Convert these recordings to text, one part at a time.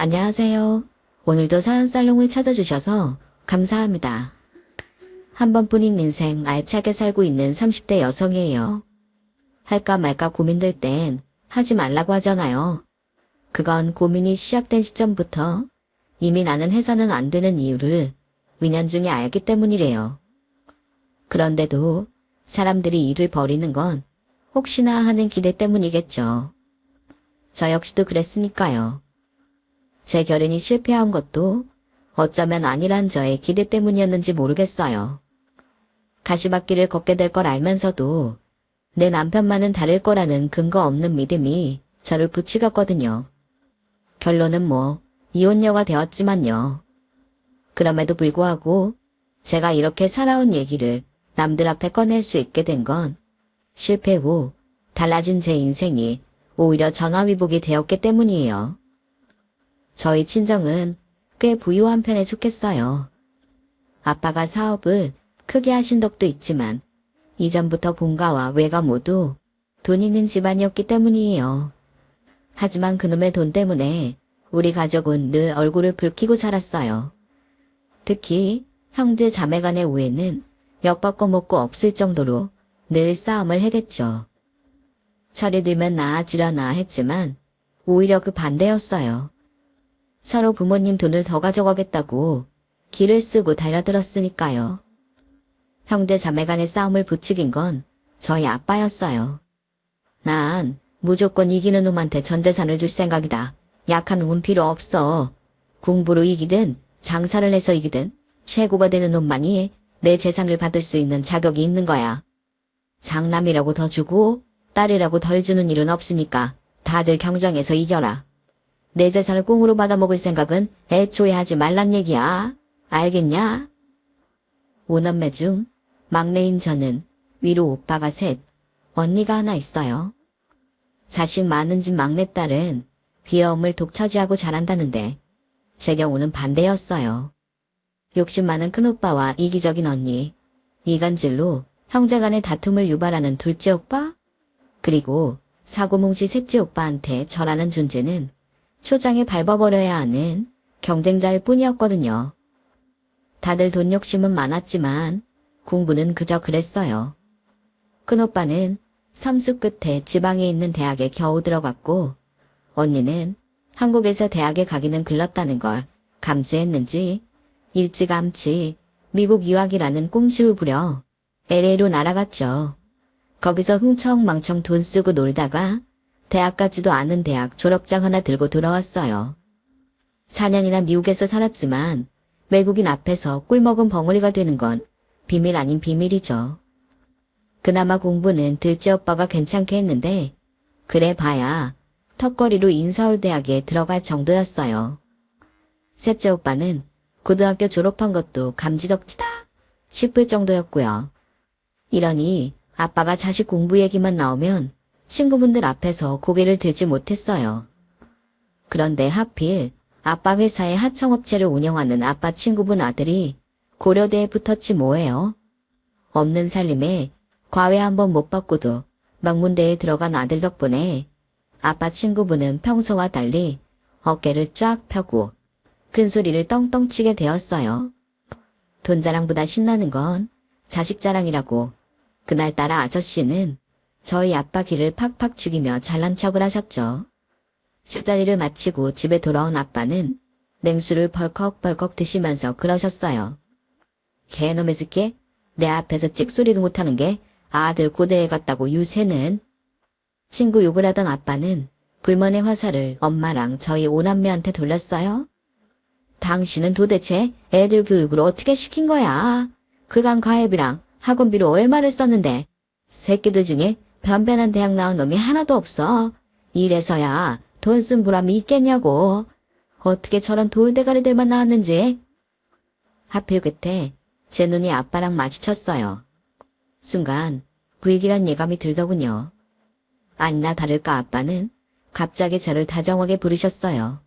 안녕하세요. 오늘도 사연살롱을 찾아주셔서 감사합니다. 한 번뿐인 인생 알차게 살고 있는 30대 여성이에요. 할까 말까 고민될 땐 하지 말라고 하잖아요. 그건 고민이 시작된 시점부터 이미 나는 해서는 안 되는 이유를 은연중에 알기 때문이래요. 그런데도 사람들이 일을 벌이는 건 혹시나 하는 기대 때문이겠죠. 저 역시도 그랬으니까요. 제 결혼이 실패한 것도 어쩌면 아니란 저의 기대 때문이었는지 모르겠어요. 가시밭길을 걷게 될 걸 알면서도 내 남편만은 다를 거라는 근거 없는 믿음이 저를 부추겼거든요. 결론은 이혼녀가 되었지만요. 그럼에도 불구하고 제가 이렇게 살아온 얘기를 남들 앞에 꺼낼 수 있게 된 건 실패 후 달라진 제 인생이 오히려 전화위복이 되었기 때문이에요. 저희 친정은 꽤 부유한 편에 속했어요. 아빠가 사업을 크게 하신 덕도 있지만 이전부터 본가와 외가 모두 돈 있는 집안이었기 때문이에요. 하지만 그놈의 돈 때문에 우리 가족은 늘 얼굴을 붉히고 살았어요. 특히 형제 자매 간의 오해는 엿바꿔 먹고 없을 정도로 늘 싸움을 해댔죠. 철이 들면 나아지려나 했지만 오히려 그 반대였어요. 서로 부모님 돈을 더 가져가겠다고 기를 쓰고 달려들었으니까요. 형제 자매 간의 싸움을 부추긴 건 저희 아빠였어요. 난 무조건 이기는 놈한테 전 재산을 줄 생각이다. 약한 놈은 필요 없어. 공부로 이기든 장사를 해서 이기든 최고가 되는 놈만이 내 재산을 받을 수 있는 자격이 있는 거야. 장남이라고 더 주고 딸이라고 덜 주는 일은 없으니까 다들 경쟁해서 이겨라. 내 재산을 꽁으로 받아먹을 생각은 애초에 하지 말란 얘기야. 알겠냐? 5남매 중 막내인 저는 위로 오빠가 셋, 언니가 하나 있어요. 자식 많은 집 막내딸은 귀여움을 독차지하고 자란다는데 제 경우는 반대였어요. 욕심 많은 큰오빠와 이기적인 언니, 이간질로 형제간의 다툼을 유발하는 둘째 오빠, 그리고 사고뭉치 셋째 오빠한테 저라는 존재는 초장에 밟아버려야 하는 경쟁자일 뿐이었거든요. 다들 돈 욕심은 많았지만 공부는 그저 그랬어요. 큰오빠는 삼수 끝에 지방에 있는 대학에 겨우 들어갔고 언니는 한국에서 대학에 가기는 글렀다는 걸 감지했는지 일찌감치 미국 유학이라는 꼼수를 부려 LA로 날아갔죠. 거기서 흥청망청 돈 쓰고 놀다가 대학 가지도 않은 대학 졸업장 하나 들고 돌아왔어요. 4년이나 미국에서 살았지만 외국인 앞에서 꿀먹은 벙어리가 되는 건 비밀 아닌 비밀이죠. 그나마 공부는 둘째 오빠가 괜찮게 했는데 그래 봐야 턱걸이로 인서울대학에 들어갈 정도였어요. 셋째 오빠는 고등학교 졸업한 것도 감지덕지다 싶을 정도였고요. 이러니 아빠가 자식 공부 얘기만 나오면 친구분들 앞에서 고개를 들지 못했어요. 그런데 하필 아빠 회사의 하청업체를 운영하는 아빠 친구분 아들이 고려대에 붙었지 뭐예요. 없는 살림에 과외 한번 못 받고도 명문대에 들어간 아들 덕분에 아빠 친구분은 평소와 달리 어깨를 쫙 펴고 큰소리를 떵떵 치게 되었어요. 돈 자랑보다 신나는 건 자식 자랑이라고 그날따라 아저씨는 저희 아빠 귀를 팍팍 죽이며 잘난 척을 하셨죠. 술자리를 마치고 집에 돌아온 아빠는 냉수를 벌컥벌컥 드시면서 그러셨어요. 개놈의 새끼, 내 앞에서 찍소리도 못하는 게 아들 고대에 갔다고 유세는. 친구 욕을 하던 아빠는 불만의 화살을 엄마랑 저희 오남매한테 돌렸어요. 당신은 도대체 애들 교육을 어떻게 시킨 거야? 그간 과외비랑 학원비로 얼마를 썼는데 새끼들 중에 변변한 대학 나온 놈이 하나도 없어. 이래서야 돈 쓴 보람이 있겠냐고. 어떻게 저런 돌대가리들만 나왔는지. 하필 그때 제 눈이 아빠랑 마주쳤어요. 순간 불길한 예감이 들더군요. 아니나 다를까 아빠는 갑자기 저를 다정하게 부르셨어요.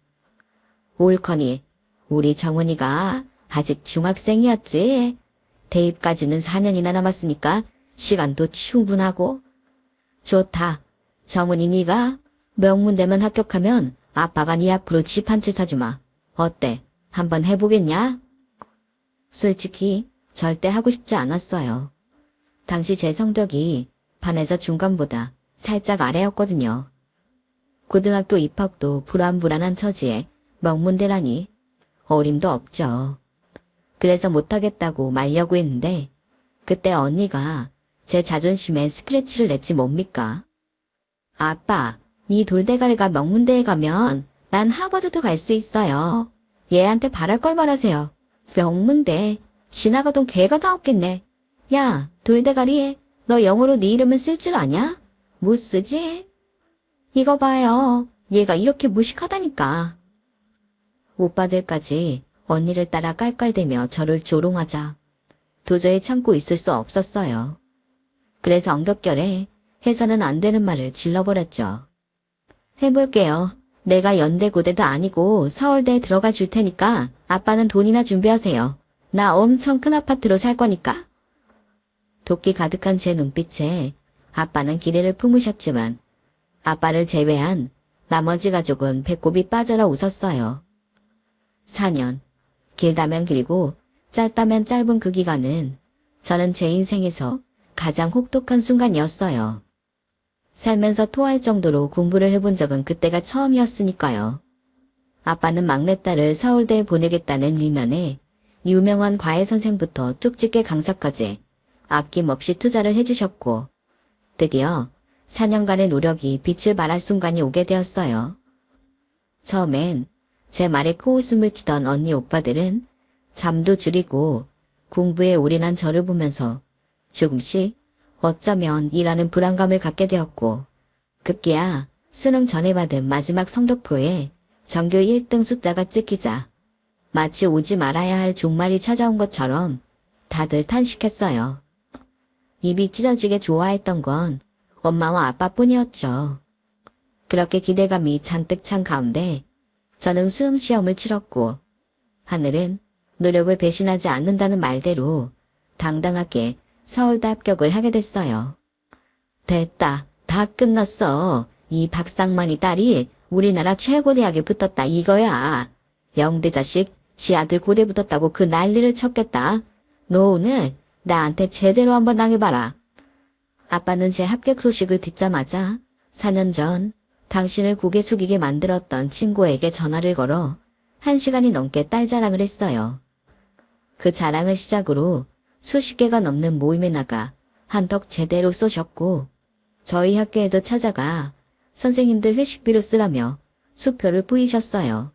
옳거니 우리 정은이가 아직 중학생이었지. 대입까지는 4년이나 남았으니까 시간도 충분하고. 좋다. 정은이 네가 명문대만 합격하면 아빠가 네 앞으로 집 한 채 사주마. 어때? 한번 해보겠냐? 솔직히 절대 하고 싶지 않았어요. 당시 제 성적이 반에서 중간보다 살짝 아래였거든요. 고등학교 입학도 불안불안한 처지에 명문대라니 어림도 없죠. 그래서 못하겠다고 말려고 했는데 그때 언니가 제 자존심에 스크래치를 냈지 뭡니까? 아빠, 이 돌대가리가 명문대에 가면 난 하버드도 갈 수 있어요. 얘한테 바랄 걸 말하세요. 명문대, 지나가던 개가 다 없겠네. 야, 돌대가리, 너 영어로 네 이름은 쓸 줄 아냐? 못 쓰지? 이거 봐요. 얘가 이렇게 무식하다니까. 오빠들까지 언니를 따라 깔깔대며 저를 조롱하자 도저히 참고 있을 수 없었어요. 그래서 엉겹결에 해서는 안 되는 말을 질러버렸죠. 해볼게요. 내가 연대 고대도 아니고 서울대에 들어가 줄 테니까 아빠는 돈이나 준비하세요. 나 엄청 큰 아파트로 살 거니까. 도끼 가득한 제 눈빛에 아빠는 기대를 품으셨지만 아빠를 제외한 나머지 가족은 배꼽이 빠져라 웃었어요. 4년, 길다면 길고 짧다면 짧은 그 기간은 저는 제 인생에서 가장 혹독한 순간이었어요. 살면서 토할 정도로 공부를 해본 적은 그때가 처음이었으니까요. 아빠는 막내딸을 서울대에 보내겠다는 일면에 유명한 과외 선생부터 쪽집게 강사까지 아낌없이 투자를 해주셨고 드디어 4년간의 노력이 빛을 발할 순간이 오게 되었어요. 처음엔 제 말에 코웃음을 치던 언니 오빠들은 잠도 줄이고 공부에 올인한 저를 보면서 조금씩 어쩌면 이라는 불안감을 갖게 되었고 급기야 수능 전에 받은 마지막 성적표에 전교 1등 숫자가 찍히자 마치 오지 말아야 할 종말이 찾아온 것처럼 다들 탄식했어요. 입이 찢어지게 좋아했던 건 엄마와 아빠뿐이었죠. 그렇게 기대감이 잔뜩 찬 가운데 저는 수험 시험을 치렀고 하늘은 노력을 배신하지 않는다는 말대로 당당하게 서울대 합격을 하게 됐어요. 됐다. 다 끝났어. 이 박상만이 딸이 우리나라 최고 대학에 붙었다 이거야. 영대 자식 지 아들 고대 붙었다고 그 난리를 쳤겠다. 너 오늘 나한테 제대로 한번 당해봐라. 아빠는 제 합격 소식을 듣자마자 4년 전 당신을 고개 숙이게 만들었던 친구에게 전화를 걸어 1시간이 넘게 딸 자랑을 했어요. 그 자랑을 시작으로 수십 개가 넘는 모임에 나가 한턱 제대로 쏘셨고 저희 학교에도 찾아가 선생님들 회식비로 쓰라며 수표를 뿌이셨어요.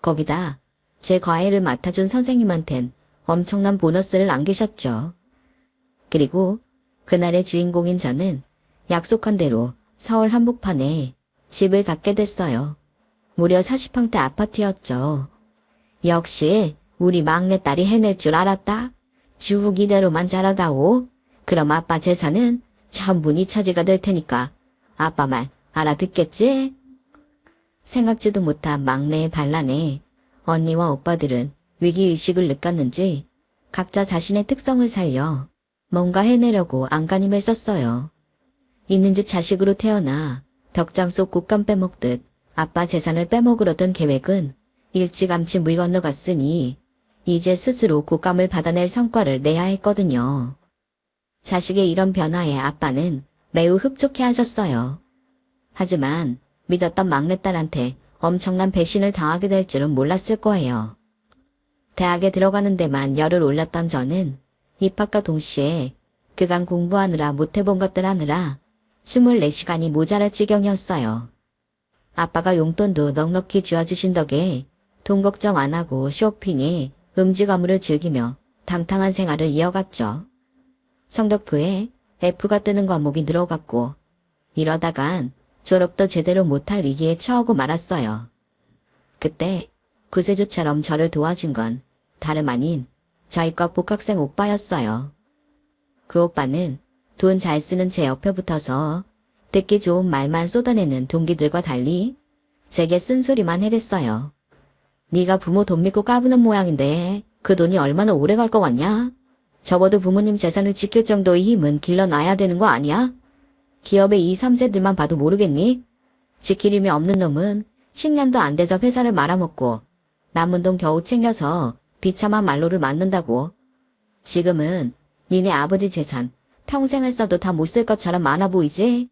거기다 제 과외를 맡아준 선생님한텐 엄청난 보너스를 안기셨죠. 그리고 그날의 주인공인 저는 약속한 대로 서울 한복판에 집을 갖게 됐어요. 무려 40평대 아파트였죠. 역시 우리 막내딸이 해낼 줄 알았다. 쭉 이대로만 자라다오. 그럼 아빠 재산은 전부 네 차지가 될 테니까 아빠 말 알아듣겠지? 생각지도 못한 막내의 반란에 언니와 오빠들은 위기의식을 느꼈는지 각자 자신의 특성을 살려 뭔가 해내려고 안간힘을 썼어요. 있는 집 자식으로 태어나 벽장 속 곶감 빼먹듯 아빠 재산을 빼먹으려던 계획은 일찌감치 물 건너갔으니 이제 스스로 곶감을 받아낼 성과를 내야 했거든요. 자식의 이런 변화에 아빠는 매우 흡족해 하셨어요. 하지만 믿었던 막내딸한테 엄청난 배신을 당하게 될 줄은 몰랐을 거예요. 대학에 들어가는 데만 열을 올렸던 저는 입학과 동시에 그간 공부하느라 못해본 것들 하느라 24시간이 모자랄 지경이었어요. 아빠가 용돈도 넉넉히 쥐어주신 덕에 돈 걱정 안 하고 쇼핑에 음주 가무를 즐기며 당당한 생활을 이어갔죠. 성적표에 F가 뜨는 과목이 늘어갔고 이러다간 졸업도 제대로 못할 위기에 처하고 말았어요. 그때 구세주처럼 저를 도와준 건 다름 아닌 저희과 복학생 오빠였어요. 그 오빠는 돈 잘 쓰는 제 옆에 붙어서 듣기 좋은 말만 쏟아내는 동기들과 달리 제게 쓴소리만 해댔어요. 네가 부모 돈 믿고 까부는 모양인데 그 돈이 얼마나 오래 갈 거 같냐? 적어도 부모님 재산을 지킬 정도의 힘은 길러놔야 되는 거 아니야? 기업의 2, 3세들만 봐도 모르겠니? 지킬 힘이 없는 놈은 10년도 안 돼서 회사를 말아먹고 남은 돈 겨우 챙겨서 비참한 말로를 맞는다고. 지금은 니네 아버지 재산 평생을 써도 다 못 쓸 것처럼 많아 보이지?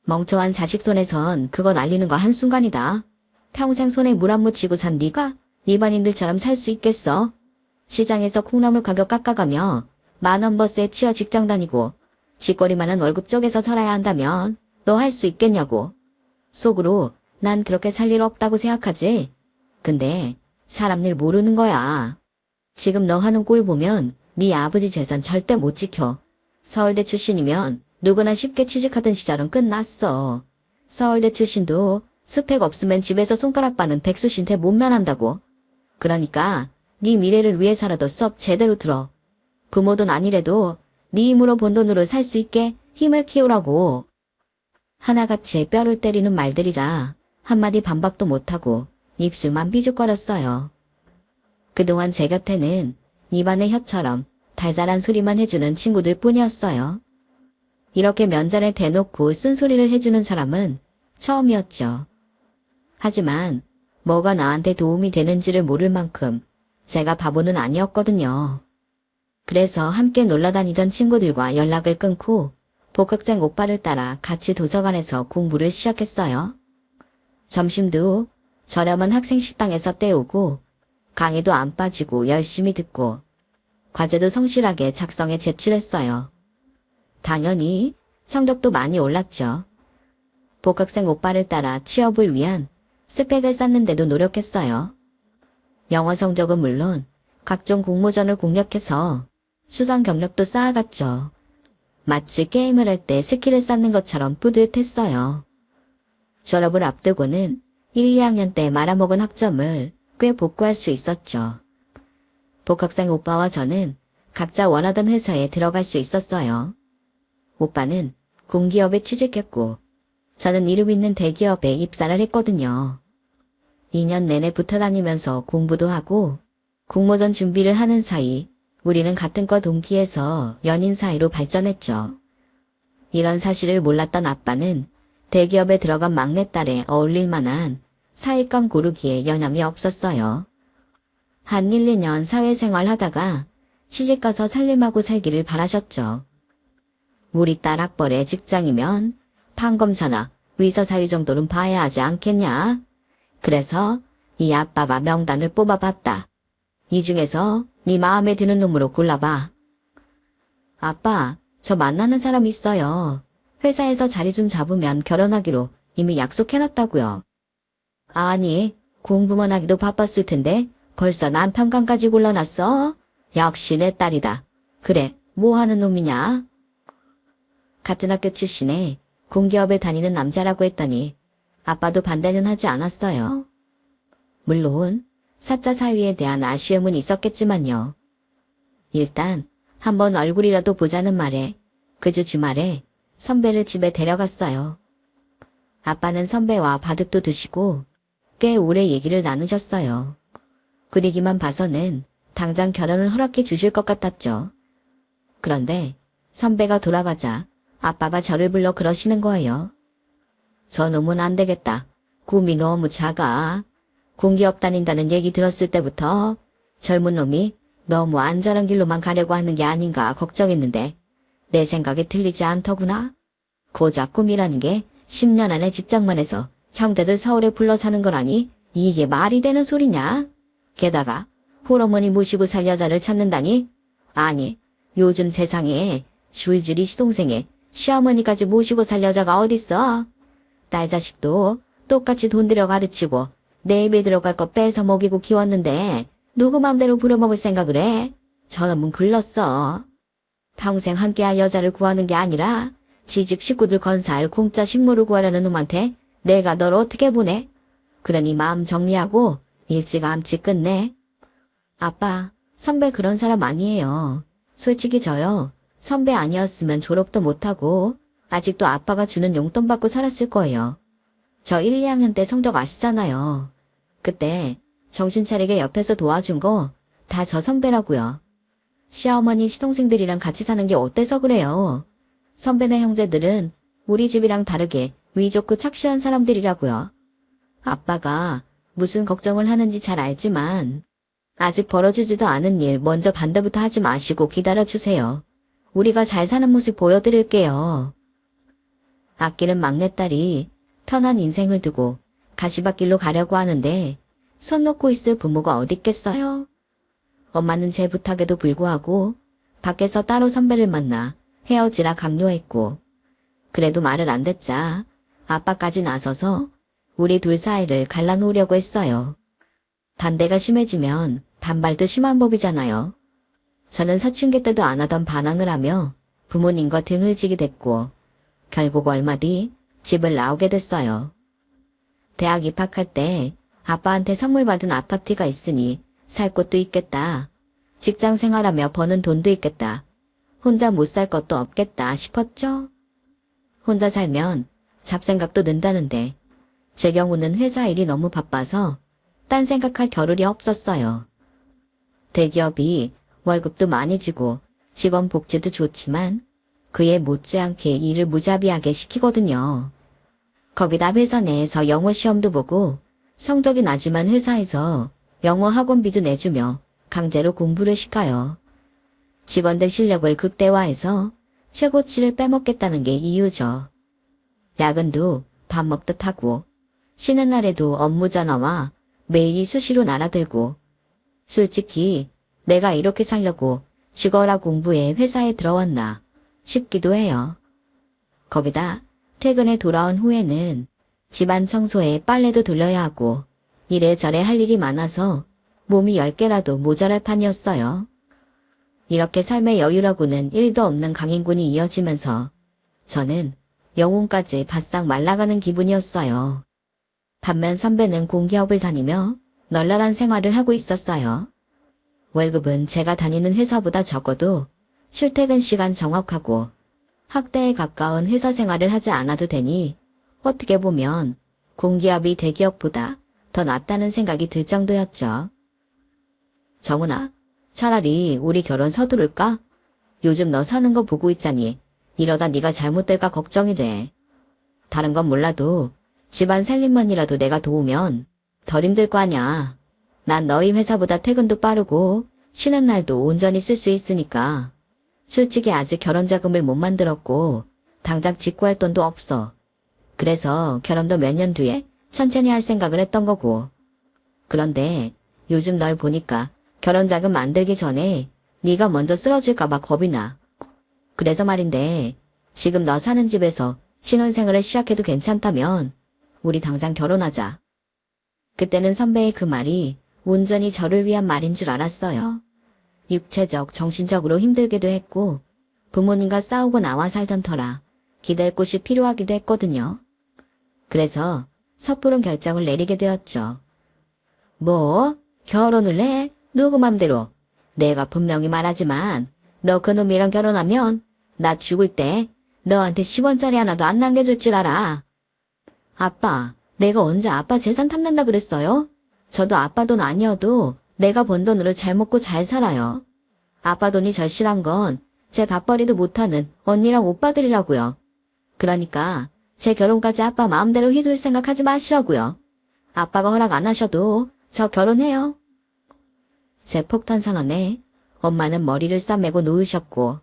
멍청한 자식 손에선 그거 날리는 거 한순간이다. 평생 손에 물 안 묻히고 산 니가 일반인들처럼 살 수 있겠어? 시장에서 콩나물 가격 깎아가며 만원 버스에 치여 직장 다니고 쥐꼬리만한 월급 쪽에서 살아야 한다면 너 할 수 있겠냐고. 속으로 난 그렇게 살 일 없다고 생각하지. 근데 사람 일 모르는 거야. 지금 너 하는 꼴 보면 네 아버지 재산 절대 못 지켜. 서울대 출신이면 누구나 쉽게 취직하던 시절은 끝났어. 서울대 출신도 스펙 없으면 집에서 손가락 빠는 백수신태 못 면한다고. 그러니까 네 미래를 위해서라도 수업 제대로 들어. 부모 돈 아니래도 네 힘으로 번 돈으로 살 수 있게 힘을 키우라고. 하나같이 뼈를 때리는 말들이라 한마디 반박도 못하고 입술만 삐죽거렸어요. 그동안 제 곁에는 입안의 혀처럼 달달한 소리만 해주는 친구들 뿐이었어요. 이렇게 면전에 대놓고 쓴소리를 해주는 사람은 처음이었죠. 하지만 뭐가 나한테 도움이 되는지를 모를 만큼 제가 바보는 아니었거든요. 그래서 함께 놀러다니던 친구들과 연락을 끊고 복학생 오빠를 따라 같이 도서관에서 공부를 시작했어요. 점심도 저렴한 학생 식당에서 때우고 강의도 안 빠지고 열심히 듣고 과제도 성실하게 작성해 제출했어요. 당연히 성적도 많이 올랐죠. 복학생 오빠를 따라 취업을 위한 스펙을 쌓는데도 노력했어요. 영어 성적은 물론 각종 공모전을 공략해서 수상 경력도 쌓아갔죠. 마치 게임을 할 때 스킬을 쌓는 것처럼 뿌듯했어요. 졸업을 앞두고는 1, 2학년 때 말아먹은 학점을 꽤 복구할 수 있었죠. 복학생 오빠와 저는 각자 원하던 회사에 들어갈 수 있었어요. 오빠는 공기업에 취직했고 저는 이름 있는 대기업에 입사를 했거든요. 2년 내내 붙어 다니면서 공부도 하고 공모전 준비를 하는 사이 우리는 같은 과 동기에서 연인 사이로 발전했죠. 이런 사실을 몰랐던 아빠는 대기업에 들어간 막내딸에 어울릴 만한 사익감 고르기에 여념이 없었어요. 한 1, 2년 사회생활 하다가 시집가서 살림하고 살기를 바라셨죠. 우리 딸 학벌의 직장이면 판검사나 의사사위 정도는 봐야 하지 않겠냐? 그래서 이 아빠가 명단을 뽑아봤다. 이 중에서 네 마음에 드는 놈으로 골라봐. 아빠, 저 만나는 사람 있어요. 회사에서 자리 좀 잡으면 결혼하기로 이미 약속해놨다고요. 아니, 공부만 하기도 바빴을 텐데 벌써 남편감까지 골라놨어? 역시 내 딸이다. 그래, 뭐 하는 놈이냐? 같은 학교 출신에 공기업에 다니는 남자라고 했더니 아빠도 반대는 하지 않았어요. 물론 사자 사위에 대한 아쉬움은 있었겠지만요. 일단 한번 얼굴이라도 보자는 말에 그주 주말에 선배를 집에 데려갔어요. 아빠는 선배와 바둑도 드시고 꽤 오래 얘기를 나누셨어요. 분위기만 봐서는 당장 결혼을 허락해 주실 것 같았죠. 그런데 선배가 돌아가자 아빠가 저를 불러 그러시는 거예요. 저 놈은 안 되겠다. 꿈이 너무 작아. 공기업 다닌다는 얘기 들었을 때부터 젊은 놈이 너무 안전한 길로만 가려고 하는 게 아닌가 걱정했는데 내 생각에 틀리지 않더구나. 고작 꿈이라는 게 10년 안에 직장만 해서 형제들 서울에 불러 사는 거라니 이게 말이 되는 소리냐? 게다가 홀어머니 모시고 살 여자를 찾는다니? 아니, 요즘 세상에 줄줄이 시동생에 시어머니까지 모시고 살 여자가 어딨어? 딸 자식도 똑같이 돈 들여 가르치고 내 입에 들어갈 거 뺏어 먹이고 키웠는데 누구 맘대로 부려먹을 생각을 해? 저놈은 글렀어. 평생 함께할 여자를 구하는 게 아니라 지집 식구들 건살 공짜 식모를 구하려는 놈한테 내가 널 어떻게 보내? 그러니 마음 정리하고 일찌감치 끝내. 아빠, 선배 그런 사람 아니에요. 솔직히 저요. 선배 아니었으면 졸업도 못하고 아직도 아빠가 주는 용돈 받고 살았을 거예요. 저 1, 2학년 때 성적 아시잖아요. 그때 정신 차리게 옆에서 도와준 거 다 저 선배라고요. 시어머니 시동생들이랑 같이 사는 게 어때서 그래요. 선배네 형제들은 우리 집이랑 다르게 위 좋고 착실한 사람들이라고요. 아빠가 무슨 걱정을 하는지 잘 알지만 아직 벌어지지도 않은 일 먼저 반대부터 하지 마시고 기다려주세요. 우리가 잘 사는 모습 보여드릴게요. 아끼는 막내딸이 편한 인생을 두고 가시밭길로 가려고 하는데 손 놓고 있을 부모가 어딨겠어요. 엄마는 제 부탁에도 불구하고 밖에서 따로 선배를 만나 헤어지라 강요했고 그래도 말을 안 듣자 아빠까지 나서서 우리 둘 사이를 갈라놓으려고 했어요. 반대가 심해지면 반발도 심한 법이잖아요. 저는 사춘기 때도 안 하던 반항을 하며 부모님과 등을 지게 됐고 결국 얼마 뒤 집을 나오게 됐어요. 대학 입학할 때 아빠한테 선물 받은 아파트가 있으니 살 곳도 있겠다. 직장 생활하며 버는 돈도 있겠다. 혼자 못 살 것도 없겠다 싶었죠. 혼자 살면 잡생각도 는다는데 제 경우는 회사 일이 너무 바빠서 딴 생각할 겨를이 없었어요. 대기업이 월급도 많이 주고 직원 복지도 좋지만 그에 못지않게 일을 무자비하게 시키거든요. 거기다 회사 내에서 영어 시험도 보고 성적이 낮지만 회사에서 영어 학원비도 내주며 강제로 공부를 시켜요. 직원들 실력을 극대화해서 최고치를 빼먹겠다는 게 이유죠. 야근도 밥 먹듯 하고 쉬는 날에도 업무 전화와 메일이 수시로 날아들고 솔직히 내가 이렇게 살려고 죽어라 공부에 회사에 들어왔나 싶기도 해요. 거기다 퇴근에 돌아온 후에는 집안 청소에 빨래도 돌려야 하고 이래저래 할 일이 많아서 몸이 10개라도 모자랄 판이었어요. 이렇게 삶의 여유라고는 1도 없는 강인군이 이어지면서 저는 영혼까지 바싹 말라가는 기분이었어요. 반면 선배는 공기업을 다니며 널널한 생활을 하고 있었어요. 월급은 제가 다니는 회사보다 적어도 출퇴근 시간 정확하고 학대에 가까운 회사 생활을 하지 않아도 되니 어떻게 보면 공기업이 대기업보다 더 낫다는 생각이 들 정도였죠. 정훈아, 차라리 우리 결혼 서두를까? 요즘 너 사는 거 보고 있자니 이러다 네가 잘못될까 걱정이 돼. 다른 건 몰라도 집안 살림만이라도 내가 도우면 덜 힘들 거 아냐. 난 너희 회사보다 퇴근도 빠르고 쉬는 날도 온전히 쓸 수 있으니까. 솔직히 아직 결혼 자금을 못 만들었고 당장 직구할 돈도 없어. 그래서 결혼도 몇 년 뒤에 천천히 할 생각을 했던 거고. 그런데 요즘 널 보니까 결혼 자금 만들기 전에 네가 먼저 쓰러질까 봐 겁이 나. 그래서 말인데 지금 너 사는 집에서 신혼생활을 시작해도 괜찮다면 우리 당장 결혼하자. 그때는 선배의 그 말이 온전히 저를 위한 말인 줄 알았어요. 육체적, 정신적으로 힘들기도 했고 부모님과 싸우고 나와 살던 터라 기댈 곳이 필요하기도 했거든요. 그래서 섣부른 결정을 내리게 되었죠. 뭐? 결혼을 해? 누구 맘대로? 내가 분명히 말하지만 너 그놈이랑 결혼하면 나 죽을 때 너한테 10원짜리 하나도 안 남겨줄 줄 알아. 아빠, 내가 언제 아빠 재산 탐낸다 그랬어요? 저도 아빠 돈 아니어도 내가 번 돈으로 잘 먹고 잘 살아요. 아빠 돈이 절실한 건 제 밥벌이도 못하는 언니랑 오빠들이라고요. 그러니까 제 결혼까지 아빠 마음대로 휘둘 생각하지 마시라고요. 아빠가 허락 안 하셔도 저 결혼해요. 제 폭탄 상황에 엄마는 머리를 싸매고 누우셨고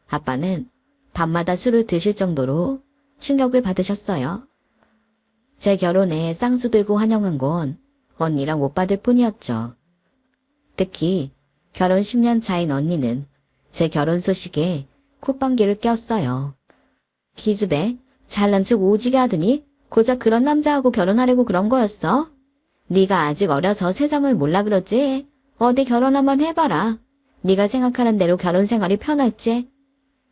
아빠는 밤마다 술을 드실 정도로 충격을 받으셨어요. 제 결혼에 쌍수 들고 환영한 건 언니랑 오빠들 뿐이었죠. 특히 결혼 10년 차인 언니는 제 결혼 소식에 콧방귀를 꼈어요. 기집애, 잘난 척 오지게 하더니 고작 그런 남자하고 결혼하려고 그런 거였어? 네가 아직 어려서 세상을 몰라 그러지? 어디 결혼 한번 해봐라. 네가 생각하는 대로 결혼 생활이 편할지?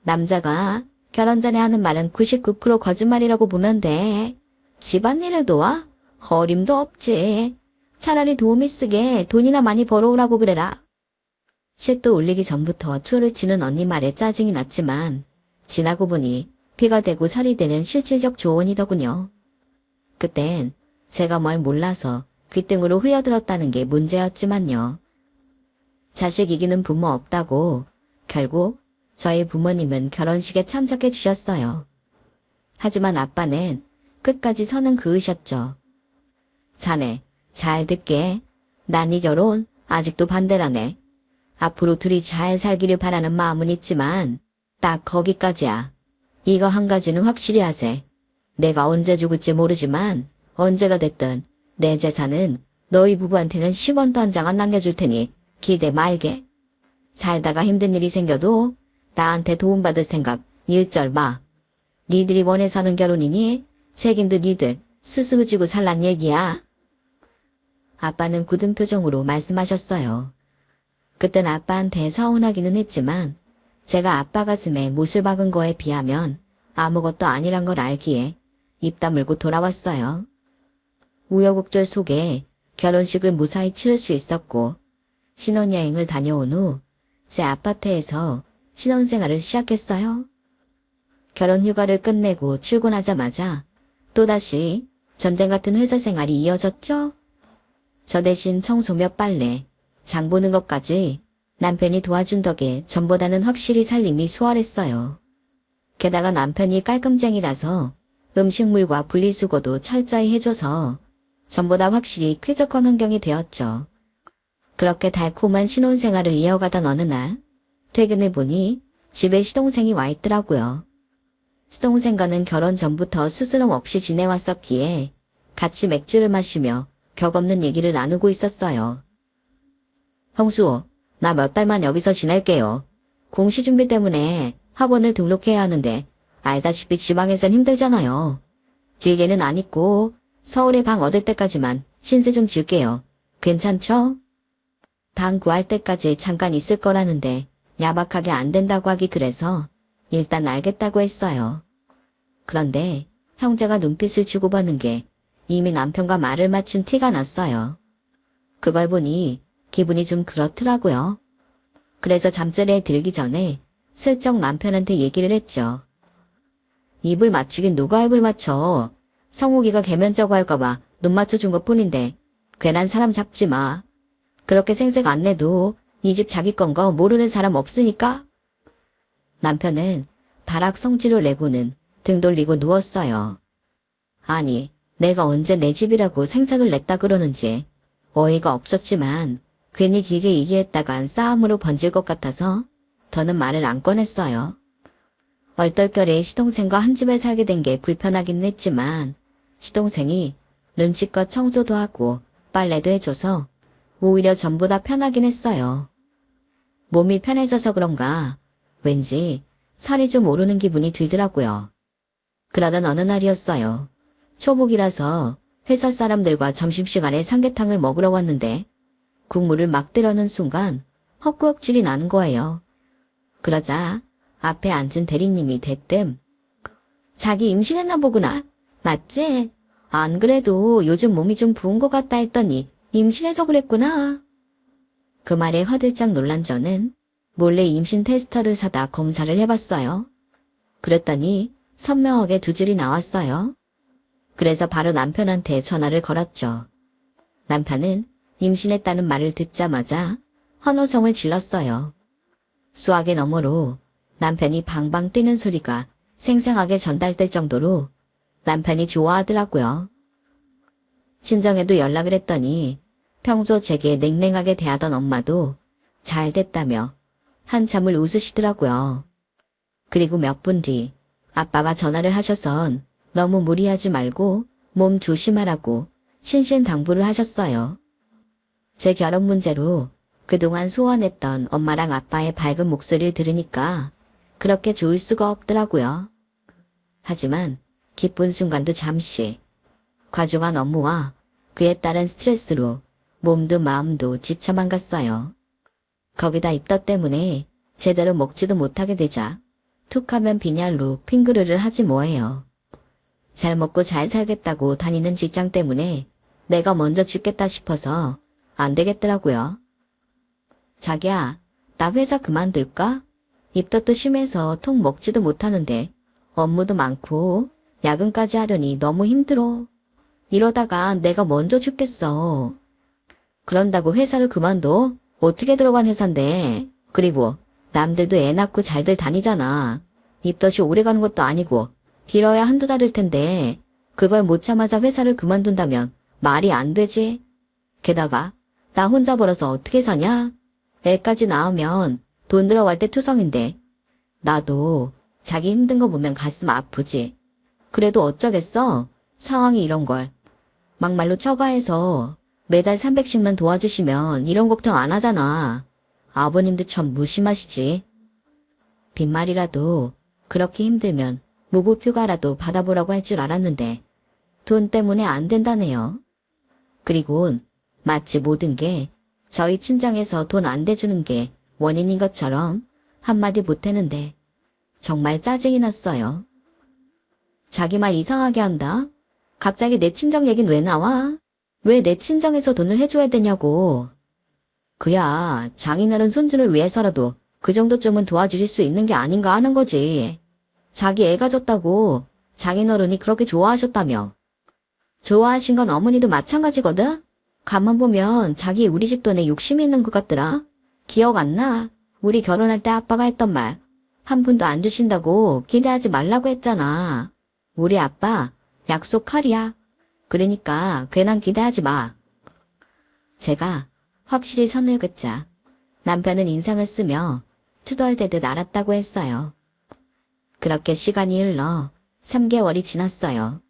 남자가 결혼 전에 하는 말은 99% 거짓말이라고 보면 돼. 집안일을 도와? 어림도 없지. 차라리 도우미 쓰게 돈이나 많이 벌어오라고 그래라. 식도 올리기 전부터 초를 치는 언니 말에 짜증이 났지만 지나고 보니 피가 되고 살이 되는 실질적 조언이더군요. 그땐 제가 뭘 몰라서 귓등으로 흘려들었다는 게 문제였지만요. 자식 이기는 부모 없다고 결국 저희 부모님은 결혼식에 참석해 주셨어요. 하지만 아빠는 끝까지 선은 그으셨죠. 자네, 잘 듣게. 난 이 결혼 아직도 반대라네. 앞으로 둘이 잘 살기를 바라는 마음은 있지만 딱 거기까지야. 이거 한 가지는 확실히 하세. 내가 언제 죽을지 모르지만 언제가 됐든 내 재산은 너희 부부한테는 10원도 한 장 안 남겨줄 테니 기대 말게. 살다가 힘든 일이 생겨도 나한테 도움받을 생각 일절 마. 니들이 원해서 하는 결혼이니 책임도 니들 스스로 지고 살란 얘기야. 아빠는 굳은 표정으로 말씀하셨어요. 그땐 아빠한테 서운하기는 했지만 제가 아빠 가슴에 못을 박은 거에 비하면 아무것도 아니란 걸 알기에 입 다물고 돌아왔어요. 우여곡절 속에 결혼식을 무사히 치를 수 있었고 신혼여행을 다녀온 후 제 아파트에서 신혼생활을 시작했어요. 결혼 휴가를 끝내고 출근하자마자 또다시 전쟁 같은 회사 생활이 이어졌죠. 저 대신 청소 몇 빨래, 장 보는 것까지 남편이 도와준 덕에 전보다는 확실히 살림이 수월했어요. 게다가 남편이 깔끔쟁이라서 음식물과 분리수거도 철저히 해줘서 전보다 확실히 쾌적한 환경이 되었죠. 그렇게 달콤한 신혼생활을 이어가던 어느 날 퇴근을 보니 집에 시동생이 와 있더라고요. 시동생과는 결혼 전부터 스스럼 없이 지내왔었기에 같이 맥주를 마시며 격없는 얘기를 나누고 있었어요. 형수, 나 몇 달만 여기서 지낼게요. 공시 준비 때문에 학원을 등록해야 하는데 알다시피 지방에선 힘들잖아요. 길게는 안 있고 서울에 방 얻을 때까지만 신세 좀 질게요. 괜찮죠? 방 구할 때까지 잠깐 있을 거라는데 야박하게 안 된다고 하기 그래서 일단 알겠다고 했어요. 그런데 형제가 눈빛을 주고받는 게 이미 남편과 말을 맞춘 티가 났어요. 그걸 보니 기분이 좀 그렇더라고요. 그래서 잠자리에 들기 전에 슬쩍 남편한테 얘기를 했죠. 입을 맞추긴 누가 입을 맞춰. 성욱이가 개면자고 할까봐 눈 맞춰준 것 뿐인데 괜한 사람 잡지 마. 그렇게 생색 안 내도 이 집 자기 건 거 모르는 사람 없으니까. 남편은 발악 성질을 내고는 등 돌리고 누웠어요. 아니, 내가 언제 내 집이라고 생색을 냈다 그러는지 어이가 없었지만 괜히 길게 얘기했다간 싸움으로 번질 것 같아서 더는 말을 안 꺼냈어요. 얼떨결에 시동생과 한 집에 살게 된 게 불편하긴 했지만 시동생이 눈치껏 청소도 하고 빨래도 해줘서 오히려 전보다 편하긴 했어요. 몸이 편해져서 그런가 왠지 살이 좀 오르는 기분이 들더라고요. 그러던 어느 날이었어요. 초복이라서 회사 사람들과 점심시간에 삼계탕을 먹으러 왔는데 국물을 막 뜨려는 순간 헛구역질이 나는 거예요. 그러자 앞에 앉은 대리님이 대뜸 자기 임신했나 보구나. 맞지? 안 그래도 요즘 몸이 좀 부은 것 같다 했더니 임신해서 그랬구나. 그 말에 화들짝 놀란 저는 몰래 임신 테스터를 사다 검사를 해봤어요. 그랬더니 선명하게 두 줄이 나왔어요. 그래서 바로 남편한테 전화를 걸었죠. 남편은 임신했다는 말을 듣자마자 환호성을 질렀어요. 수화기 너머로 남편이 방방 뛰는 소리가 생생하게 전달될 정도로 남편이 좋아하더라고요. 친정에도 연락을 했더니 평소 제게 냉랭하게 대하던 엄마도 잘 됐다며 한참을 웃으시더라고요. 그리고 몇 분 뒤 아빠가 전화를 하셔선 너무 무리하지 말고 몸 조심하라고 신신당부를 하셨어요. 제 결혼 문제로 그동안 소원했던 엄마랑 아빠의 밝은 목소리를 들으니까 그렇게 좋을 수가 없더라고요. 하지만 기쁜 순간도 잠시, 과중한 업무와 그에 따른 스트레스로 몸도 마음도 지쳐만 갔어요. 거기다 입덧 때문에 제대로 먹지도 못하게 되자 툭하면 빈혈로 핑그르를 하지 뭐해요. 잘 먹고 잘 살겠다고 다니는 직장 때문에 내가 먼저 죽겠다 싶어서 안 되겠더라고요. 자기야, 나 회사 그만둘까? 입덧도 심해서 통 먹지도 못하는데 업무도 많고 야근까지 하려니 너무 힘들어. 이러다가 내가 먼저 죽겠어. 그런다고 회사를 그만둬? 어떻게 들어간 회사인데. 그리고 남들도 애 낳고 잘들 다니잖아. 입덧이 오래 가는 것도 아니고 길어야 한두 달일 텐데 그걸 못 참아서 회사를 그만둔다면 말이 안 되지. 게다가 나 혼자 벌어서 어떻게 사냐? 애까지 낳으면 돈 들어갈 때 투성인데 나도 자기 힘든 거 보면 가슴 아프지. 그래도 어쩌겠어. 상황이 이런 걸. 막말로 처가해서 매달 300씩만 도와주시면 이런 걱정 안 하잖아. 아버님도 참 무심하시지. 빈말이라도 그렇게 힘들면 무급휴가라도 받아보라고 할 줄 알았는데 돈 때문에 안 된다네요. 그리곤 마치 모든 게 저희 친정에서 돈 안 대주는 게 원인인 것처럼 한마디 못했는데 정말 짜증이 났어요. 자기 말 이상하게 한다. 갑자기 내 친정 얘긴 왜 나와? 왜 내 친정에서 돈을 해줘야 되냐고. 그야 장인어른 손주를 위해서라도 그 정도쯤은 도와주실 수 있는 게 아닌가 하는 거지. 자기 애가 졌다고 장인어른이 그렇게 좋아하셨다며. 좋아하신 건 어머니도 마찬가지거든? 가만 보면 자기 우리 집 돈에 욕심이 있는 것 같더라. 기억 안 나? 우리 결혼할 때 아빠가 했던 말. 한 푼도 안 주신다고 기대하지 말라고 했잖아. 우리 아빠 약속하리야. 그러니까 괜한 기대하지 마. 제가 확실히 선을 긋자 남편은 인상을 쓰며 투덜대듯 알았다고 했어요. 그렇게 시간이 흘러 3개월이 지났어요.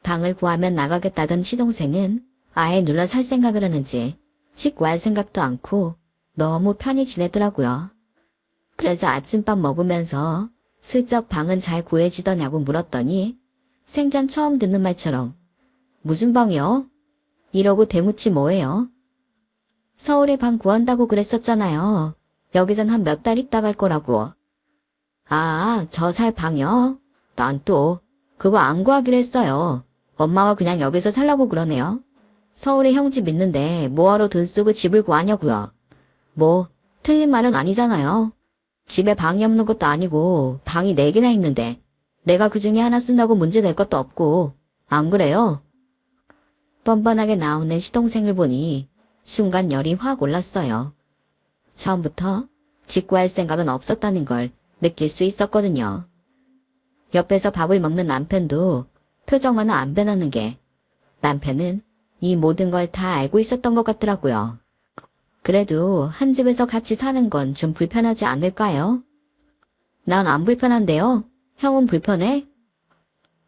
방을 구하면 나가겠다던 시동생은 아예 눌러 살 생각을 하는지 집 구할 생각도 않고 너무 편히 지내더라고요. 그래서 아침밥 먹으면서 슬쩍 방은 잘 구해지더냐고 물었더니 생전 처음 듣는 말처럼 무슨 방이요? 이러고 대묻지 뭐예요? 서울에 방 구한다고 그랬었잖아요. 여기선 한 몇 달 있다 갈 거라고. 아, 저 살 방이요? 난 또 그거 안 구하기로 했어요. 엄마가 그냥 여기서 살라고 그러네요. 서울에 형집 있는데 뭐하러 돈 쓰고 집을 구하냐고요. 뭐 틀린 말은 아니잖아요. 집에 방이 없는 것도 아니고 방이 4개나 있는데 내가 그 중에 하나 쓴다고 문제 될 것도 없고. 안 그래요? 뻔뻔하게 나오는 시동생을 보니 순간 열이 확 올랐어요. 처음부터 집 구할 생각은 없었다는 걸 느낄 수 있었거든요. 옆에서 밥을 먹는 남편도 표정 하나 안 변하는 게 남편은 이 모든 걸 다 알고 있었던 것 같더라고요. 그래도 한 집에서 같이 사는 건 좀 불편하지 않을까요? 난 안 불편한데요. 형은 불편해?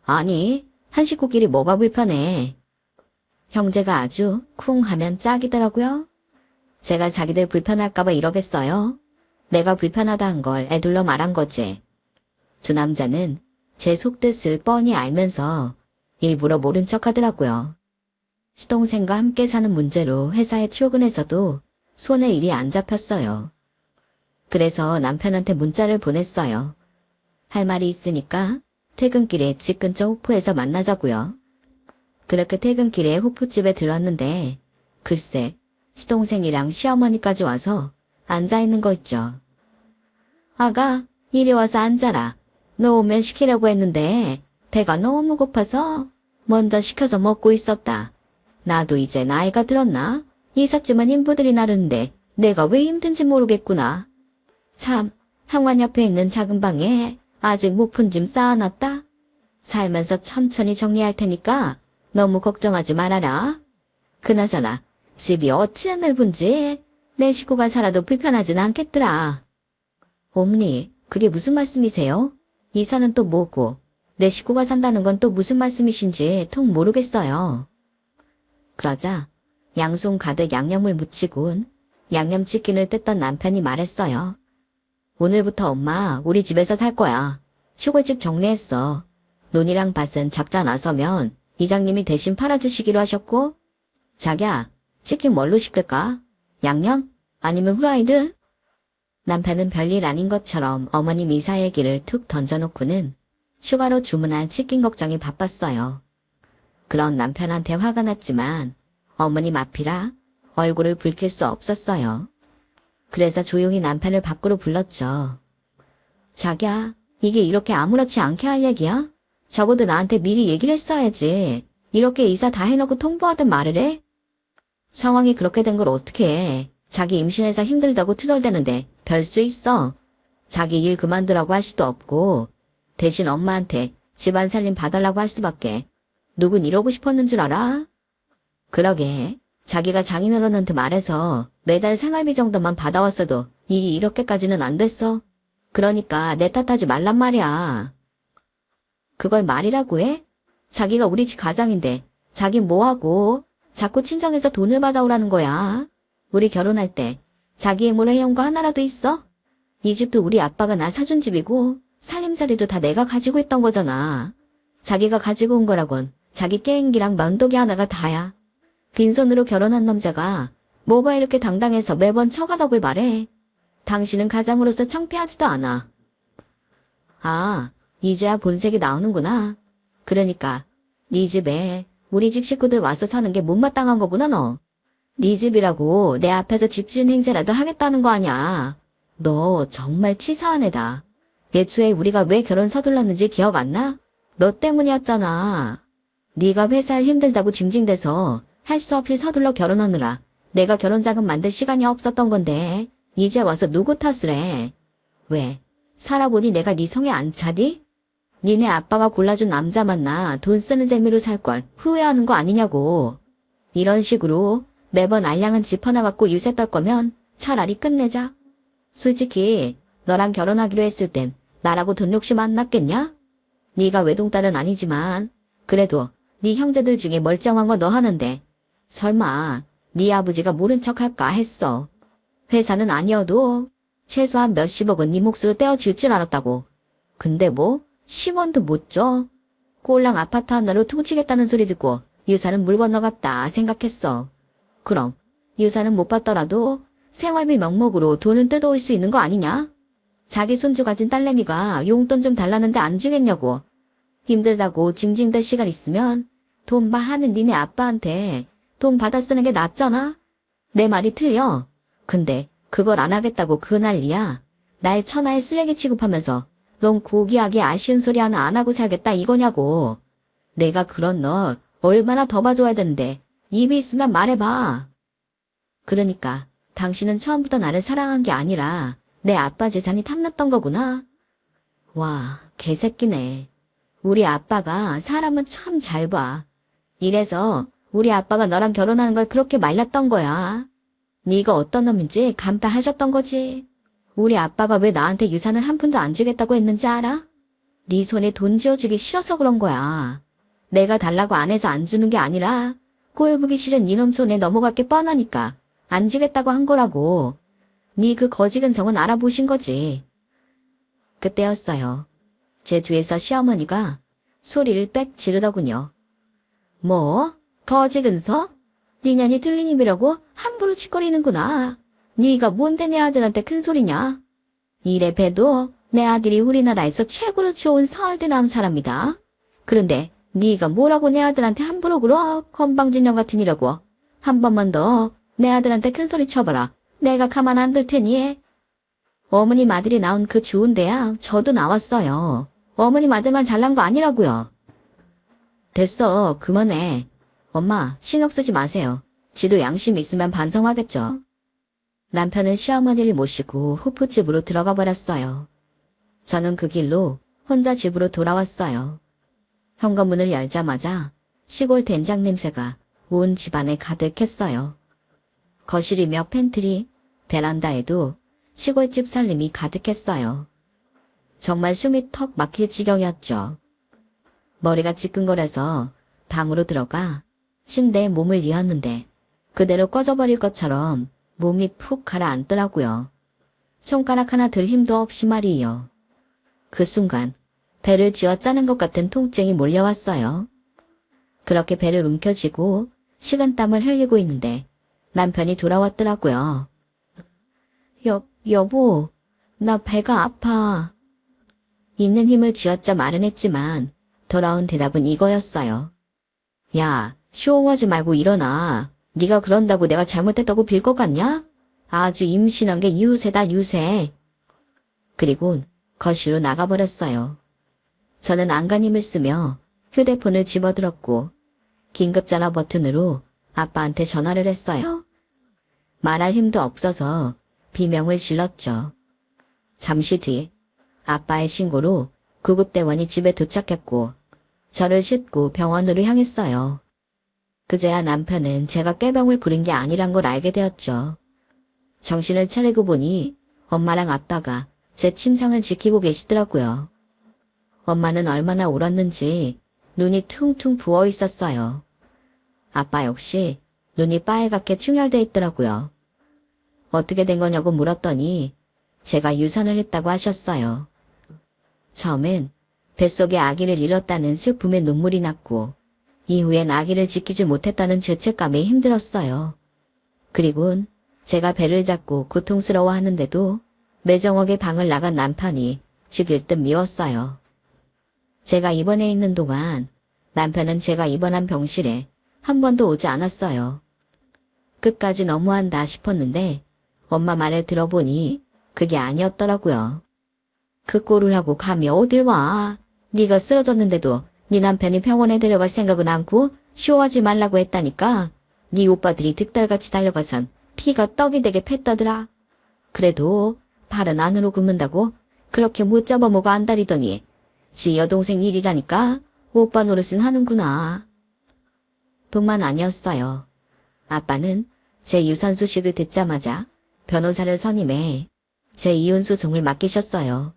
아니, 한 식구끼리 뭐가 불편해. 형제가 아주 쿵 하면 짝이더라고요. 제가 자기들 불편할까봐 이러겠어요. 내가 불편하다 한 걸 애둘러 말한 거지. 두 남자는 제 속뜻을 뻔히 알면서 일부러 모른 척 하더라고요. 시동생과 함께 사는 문제로 회사에 출근해서도 손에 일이 안 잡혔어요. 그래서 남편한테 문자를 보냈어요. 할 말이 있으니까 퇴근길에 집 근처 호프에서 만나자고요. 그렇게 퇴근길에 호프집에 들렀는데 글쎄 시동생이랑 시어머니까지 와서 앉아있는 거 있죠. 아가, 이리 와서 앉아라. 너 오면 시키려고 했는데 배가 너무 고파서 먼저 시켜서 먹고 있었다. 나도 이제 나이가 들었나? 이삿짐은 인부들이 나르는데 내가 왜 힘든지 모르겠구나. 참, 현관 옆에 있는 작은 방에 아직 못 푼 짐 쌓아놨다. 살면서 천천히 정리할 테니까 너무 걱정하지 말아라. 그나저나 집이 어찌나 넓은지 내 식구가 살아도 불편하진 않겠더라. 어머니, 그게 무슨 말씀이세요? 이사는 또 뭐고 내 식구가 산다는 건 또 무슨 말씀이신지 통 모르겠어요. 그러자 양손 가득 양념을 묻히곤 양념치킨을 뜯던 남편이 말했어요. 오늘부터 엄마 우리 집에서 살 거야. 시골집 정리했어. 논이랑 밭은 작자 나서면 이장님이 대신 팔아주시기로 하셨고. 자기야, 치킨 뭘로 시킬까? 양념? 아니면 후라이드? 남편은 별일 아닌 것처럼 어머님 이사 얘기를 툭 던져놓고는 추가로 주문한 치킨 걱정이 바빴어요. 그런 남편한테 화가 났지만 어머님 앞이라 얼굴을 붉힐 수 없었어요. 그래서 조용히 남편을 밖으로 불렀죠. 자기야, 이게 이렇게 아무렇지 않게 할 얘기야? 적어도 나한테 미리 얘기를 했어야지. 이렇게 이사 다 해놓고 통보하든 말을 해? 상황이 그렇게 된 걸 어떻게 해. 자기 임신해서 힘들다고 투덜대는데 별 수 있어. 자기 일 그만두라고 할 수도 없고 대신 엄마한테 집안 살림 봐달라고 할 수밖에. 누군 이러고 싶었는 줄 알아? 그러게. 자기가 장인어른한테 말해서 매달 생활비 정도만 받아왔어도 일이 이렇게까지는 안 됐어. 그러니까 내 탓하지 말란 말이야. 그걸 말이라고 해? 자기가 우리 집 가장인데 자긴 뭐하고 자꾸 친정에서 돈을 받아오라는 거야. 우리 결혼할 때 자기의 뭘 해온 거 하나라도 있어? 이 집도 우리 아빠가 나 사준 집이고 살림살이도 다 내가 가지고 있던 거잖아. 자기가 가지고 온 거라곤 자기 게임기랑 면도기 하나가 다야. 빈손으로 결혼한 남자가 뭐가 이렇게 당당해서 매번 처가덕을 말해. 당신은 가장으로서 창피하지도 않아. 아, 이제야 본색이 나오는구나. 그러니까 네 집에 우리 집 식구들 와서 사는 게 못마땅한 거구나 너. 네 집이라고 내 앞에서 집주인 행세라도 하겠다는 거 아냐. 너 정말 치사한 애다. 예초에 우리가 왜 결혼 서둘렀는지 기억 안 나? 너 때문이었잖아. 네가 회사일 힘들다고 징징대서 할 수 없이 서둘러 결혼하느라 내가 결혼자금 만들 시간이 없었던 건데 이제 와서 누구 탓을 해? 왜? 살아보니 내가 네 성에 안 차디? 니네 아빠가 골라준 남자 만나 돈 쓰는 재미로 살 걸 후회하는 거 아니냐고. 이런 식으로 매번 알량한 집 하나 갖고 유세 떨 거면 차라리 끝내자. 솔직히 너랑 결혼하기로 했을 땐 나라고 돈 욕심 안 났겠냐? 네가 외동딸은 아니지만 그래도 네 형제들 중에 멀쩡한 거 너 하는데 설마 네 아버지가 모른 척 할까 했어. 회사는 아니어도 최소한 몇십억은 네 몫으로 떼어줄 줄 알았다고. 근데 뭐 10원도 못 줘. 꼴랑 아파트 하나로 퉁치겠다는 소리 듣고 유산은 물 건너갔다 생각했어. 그럼 유산은 못 받더라도 생활비 명목으로 돈은 뜯어올 수 있는 거 아니냐? 자기 손주 가진 딸내미가 용돈 좀 달라는데 안 주겠냐고. 힘들다고 징징댈 시간 있으면 돈 많은 니네 아빠한테 돈 받아 쓰는 게 낫잖아? 내 말이 틀려. 근데 그걸 안 하겠다고 그 난리야. 날 천하의 쓰레기 취급하면서 넌 고귀하게 아쉬운 소리 하나 안 하고 살겠다 이거냐고. 내가 그런 너 얼마나 더 봐줘야 되는데 입이 있으면 말해봐. 그러니까 당신은 처음부터 나를 사랑한 게 아니라 내 아빠 재산이 탐났던 거구나. 와, 개새끼네. 우리 아빠가 사람은 참 잘 봐. 이래서 우리 아빠가 너랑 결혼하는 걸 그렇게 말렸던 거야. 네가 어떤 놈인지 감다하셨던 거지. 우리 아빠가 왜 나한테 유산을 한 푼도 안 주겠다고 했는지 알아? 네 손에 돈 쥐어주기 싫어서 그런 거야. 내가 달라고 안 해서 안 주는 게 아니라 꼴 보기 싫은 이놈 손에 넘어갈 게 뻔하니까 안 주겠다고 한 거라고. 네 그 거지 근성은 알아보신 거지. 그때였어요. 제 뒤에서 시어머니가 소리를 빽 지르더군요. 뭐? 거지 근성? 네 년이 틀린 입이라고 함부로 짓거리는구나. 네가 뭔데 내 아들한테 큰 소리냐? 이래 봬도 내 아들이 우리나라에서 최고로 좋은 서울대 나온 사람이다. 그런데 네가 뭐라고 내 아들한테 함부로 굴어? 건방진년 같으니라고. 한 번만 더 내 아들한테 큰 소리 쳐봐라. 내가 가만 안 둘 테니. 어머님 아들이 나온 그 좋은 대학 저도 나왔어요. 어머님 아들만 잘난 거 아니라고요. 됐어. 그만해. 엄마 신경 쓰지 마세요. 지도 양심 있으면 반성하겠죠. 남편은 시어머니를 모시고 후프집으로 들어가 버렸어요. 저는 그 길로 혼자 집으로 돌아왔어요. 현관문을 열자마자 시골 된장 냄새가 온 집안에 가득했어요. 거실이며 팬트리, 베란다에도 시골집 살림이 가득했어요. 정말 숨이 턱 막힐 지경이었죠. 머리가 지끈거려서 방으로 들어가 침대에 몸을 뉘었는데 그대로 꺼져버릴 것처럼 몸이 푹 가라앉더라고요. 손가락 하나 들 힘도 없이 말이에요. 그 순간 배를 쥐어짜는 것 같은 통증이 몰려왔어요. 그렇게 배를 움켜쥐고 식은땀을 흘리고 있는데 남편이 돌아왔더라고요. 여보, 나 배가 아파. 있는 힘을 쥐어짜 말은 했지만 돌아온 대답은 이거였어요. 야, 쇼하지 말고 일어나. 네가 그런다고 내가 잘못했다고 빌 것 같냐? 아주 임신한 게 유세다 유세. 그리고 거실로 나가버렸어요. 저는 안간힘을 쓰며 휴대폰을 집어들었고 긴급전화 버튼으로 아빠한테 전화를 했어요. 말할 힘도 없어서 비명을 질렀죠. 잠시 뒤 아빠의 신고로 구급대원이 집에 도착했고 저를 싣고 병원으로 향했어요. 그제야 남편은 제가 꾀병을 부린 게 아니란 걸 알게 되었죠. 정신을 차리고 보니 엄마랑 아빠가 제 침상을 지키고 계시더라고요. 엄마는 얼마나 울었는지 눈이 퉁퉁 부어 있었어요. 아빠 역시 눈이 빨갛게 충혈돼 있더라고요. 어떻게 된 거냐고 물었더니 제가 유산을 했다고 하셨어요. 처음엔 뱃속에 아기를 잃었다는 슬픔에 눈물이 났고 이후엔 아기를 지키지 못했다는 죄책감에 힘들었어요. 그리곤 제가 배를 잡고 고통스러워 하는데도 매정하게 방을 나간 남편이 죽일 듯 미웠어요. 제가 입원해 있는 동안 남편은 제가 입원한 병실에 한 번도 오지 않았어요. 끝까지 너무한다 싶었는데 엄마 말을 들어보니 그게 아니었더라고요. 그 꼴을 하고 감히 어딜 와. 네가 쓰러졌는데도 네 남편이 병원에 데려갈 생각은 않고 쇼하지 말라고 했다니까. 네 오빠들이 득달같이 달려가선 피가 떡이 되게 팼다더라. 그래도 발은 안으로 굽는다고 그렇게 못 잡아먹어 안달이더니 지 여동생 일이라니까 오빠 노릇은 하는구나. 뿐만 아니었어요. 아빠는 제 유산 소식을 듣자마자 변호사를 선임해 제 이혼 소송을 맡기셨어요.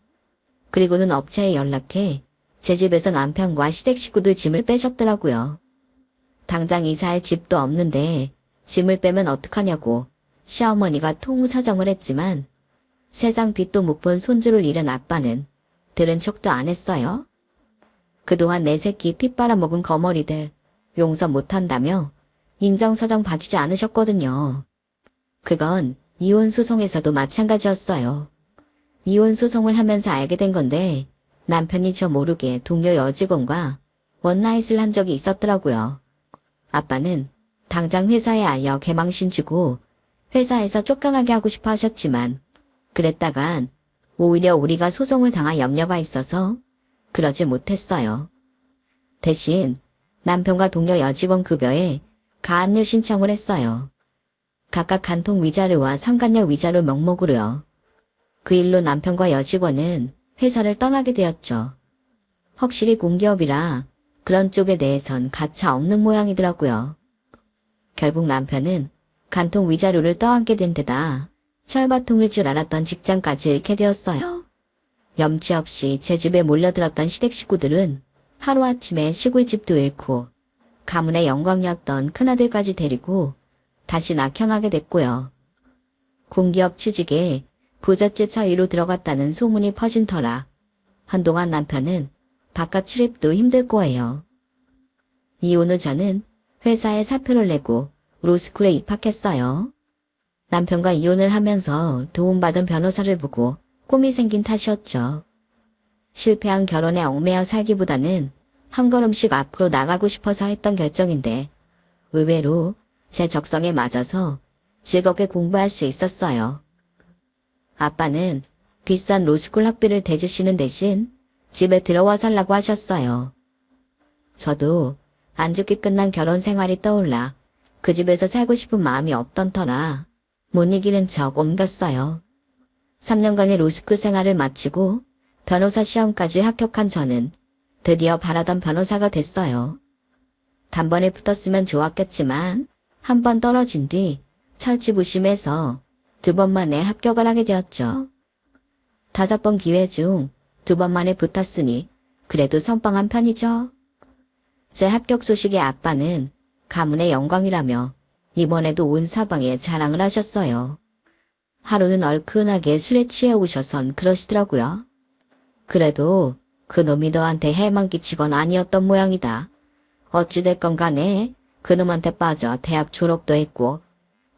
그리고는 업체에 연락해 제 집에서 남편과 시댁 식구들 짐을 빼셨더라고요. 당장 이사할 집도 없는데 짐을 빼면 어떡하냐고 시어머니가 통사정을 했지만 세상 빛도 못 본 손주를 잃은 아빠는 들은 척도 안 했어요. 그동안 내 새끼 피 빨아먹은 거머리들 용서 못한다며 인정사정 봐주지 않으셨거든요. 그건 이혼소송에서도 마찬가지였어요. 이혼소송을 하면서 알게 된 건데 남편이 저 모르게 동료 여직원과 원나잇을 한 적이 있었더라고요. 아빠는 당장 회사에 알려 개망신 주고 회사에서 쫓겨나게 하고 싶어 하셨지만 그랬다간 오히려 우리가 소송을 당할 염려가 있어서 그러지 못했어요. 대신 남편과 동료 여직원 급여에 가압류 신청을 했어요. 각각 간통 위자료와 상간녀 위자료 명목으로요. 그 일로 남편과 여직원은 회사를 떠나게 되었죠. 확실히 공기업이라 그런 쪽에 대해선 가차 없는 모양이더라고요. 결국 남편은 간통 위자료를 떠안게 된 데다 철바통일 줄 알았던 직장까지 잃게 되었어요. 염치 없이 제 집에 몰려들었던 시댁 식구들은 하루아침에 시골집도 잃고 가문의 영광이었던 큰아들까지 데리고 다시 낙향하게 됐고요. 공기업 취직에 부잣집 사이로 들어갔다는 소문이 퍼진 터라 한동안 남편은 바깥 출입도 힘들 거예요. 이혼 후 저는 회사에 사표를 내고 로스쿨에 입학했어요. 남편과 이혼을 하면서 도움받은 변호사를 보고 꿈이 생긴 탓이었죠. 실패한 결혼에 얽매여 살기보다는 한 걸음씩 앞으로 나가고 싶어서 했던 결정인데 의외로 제 적성에 맞아서 즐겁게 공부할 수 있었어요. 아빠는 비싼 로스쿨 학비를 대주시는 대신 집에 들어와 살라고 하셨어요. 저도 안 좋게 끝난 결혼 생활이 떠올라 그 집에서 살고 싶은 마음이 없던 터라 못 이기는 척 옮겼어요. 3년간의 로스쿨 생활을 마치고 변호사 시험까지 합격한 저는 드디어 바라던 변호사가 됐어요. 단번에 붙었으면 좋았겠지만 한 번 떨어진 뒤 철지부심해서 2번 만에 합격을 하게 되었죠. 5번 기회 중 2번 만에 붙었으니 그래도 선방한 편이죠. 제 합격 소식에 아빠는 가문의 영광이라며 이번에도 온 사방에 자랑을 하셨어요. 하루는 얼큰하게 술에 취해 오셔선 그러시더라고요. 그래도 그놈이 너한테 해만 끼치건 아니었던 모양이다. 어찌됐건 간에 그놈한테 빠져 대학 졸업도 했고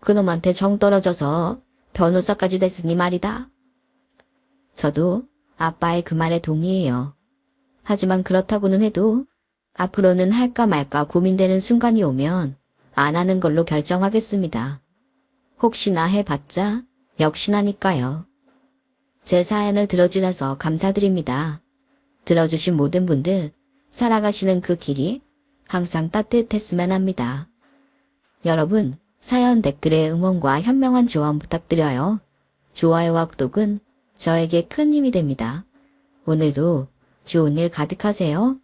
그놈한테 정 떨어져서 변호사까지 됐으니 말이다. 저도 아빠의 그 말에 동의해요. 하지만 그렇다고는 해도 앞으로는 할까 말까 고민되는 순간이 오면 안 하는 걸로 결정하겠습니다. 혹시나 해봤자 역시나니까요. 제 사연을 들어주셔서 감사드립니다. 들어주신 모든 분들 살아가시는 그 길이 항상 따뜻했으면 합니다. 여러분 사연 댓글에 응원과 현명한 조언 부탁드려요. 좋아요와 구독은 저에게 큰 힘이 됩니다. 오늘도 좋은 일 가득하세요.